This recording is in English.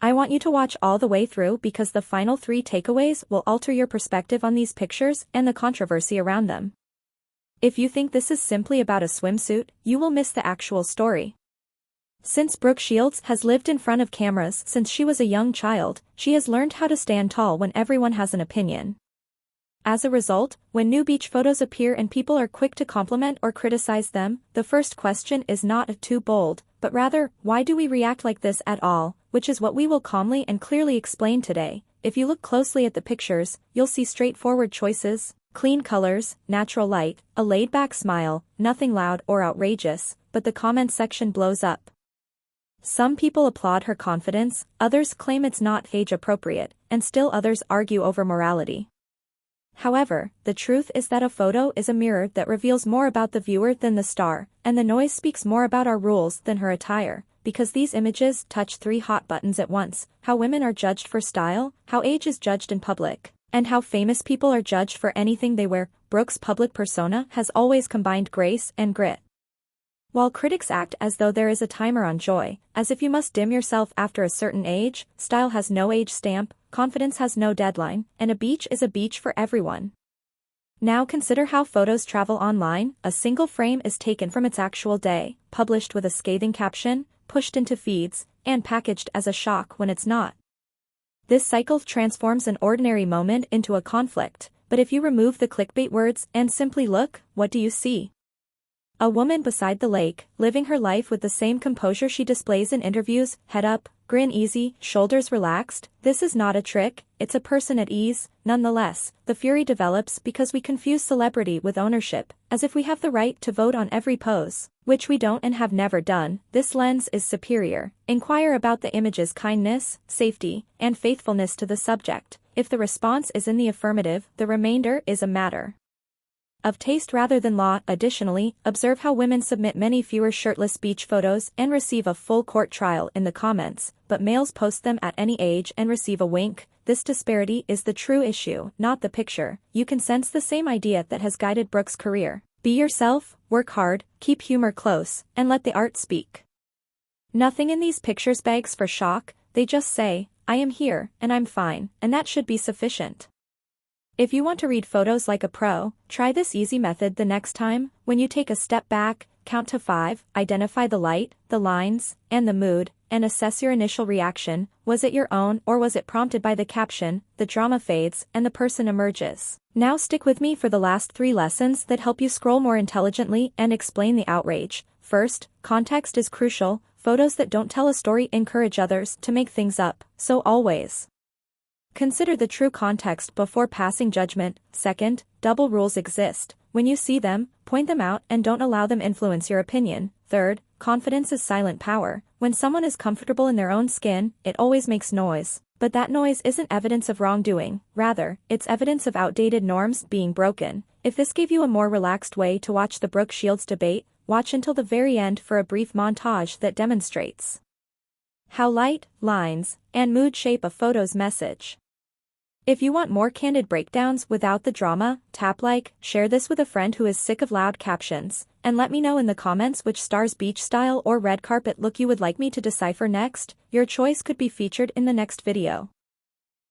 I want you to watch all the way through because the final 3 takeaways will alter your perspective on these pictures and the controversy around them. If you think this is simply about a swimsuit, you will miss the actual story. Since Brooke Shields has lived in front of cameras since she was a young child, she has learned how to stand tall when everyone has an opinion. As a result, when new beach photos appear and people are quick to compliment or criticize them, the first question is not too bold, but rather, why do we react like this at all, which is what we will calmly and clearly explain today. If you look closely at the pictures, you'll see straightforward choices, clean colors, natural light, a laid-back smile, nothing loud or outrageous, but the comments section blows up. Some people applaud her confidence, others claim it's not age-appropriate, and still others argue over morality. However, the truth is that a photo is a mirror that reveals more about the viewer than the star, and the noise speaks more about our rules than her attire, because these images touch 3 hot buttons at once: how women are judged for style, how age is judged in public, and how famous people are judged for anything they wear. Brooke's public persona has always combined grace and grit. While critics act as though there is a timer on joy, as if you must dim yourself after a certain age, style has no age stamp, confidence has no deadline, and a beach is a beach for everyone. Now consider how photos travel online. A single frame is taken from its actual day, published with a scathing caption, pushed into feeds, and packaged as a shock when it's not. This cycle transforms an ordinary moment into a conflict, but if you remove the clickbait words and simply look, what do you see? A woman beside the lake, living her life with the same composure she displays in interviews, head up, grin easy, shoulders relaxed. This is not a trick, it's a person at ease. Nonetheless, the fury develops because we confuse celebrity with ownership, as if we have the right to vote on every pose, which we don't and have never done. This lens is superior. Inquire about the image's kindness, safety, and faithfulness to the subject. If the response is in the affirmative, the remainder is a matter of taste rather than law. Additionally, observe how women submit many fewer shirtless beach photos and receive a full court trial in the comments, but males post them at any age and receive a wink. This disparity is the true issue, not the picture. You can sense the same idea that has guided Brooke's career. Be yourself, work hard, keep humor close, and let the art speak. Nothing in these pictures begs for shock, they just say, I am here, and I'm fine, and that should be sufficient. If you want to read photos like a pro, try this easy method the next time. When you take a step back, count to 5, identify the light, the lines, and the mood, and assess your initial reaction. Was it your own or was it prompted by the caption? The drama fades and the person emerges. Now stick with me for the last 3 lessons that help you scroll more intelligently and explain the outrage. First, context is crucial. Photos that don't tell a story encourage others to make things up, so always consider the true context before passing judgment. Second, double rules exist. When you see them, point them out and don't allow them influence your opinion. Third, confidence is silent power. When someone is comfortable in their own skin, it always makes noise. But that noise isn't evidence of wrongdoing, rather, it's evidence of outdated norms being broken. If this gave you a more relaxed way to watch the Brooke Shields debate, watch until the very end for a brief montage that demonstrates how light, lines, and mood shape a photo's message. If you want more candid breakdowns without the drama, tap like, share this with a friend who is sick of loud captions, and let me know in the comments which star's beach style or red carpet look you would like me to decipher next. Your choice could be featured in the next video.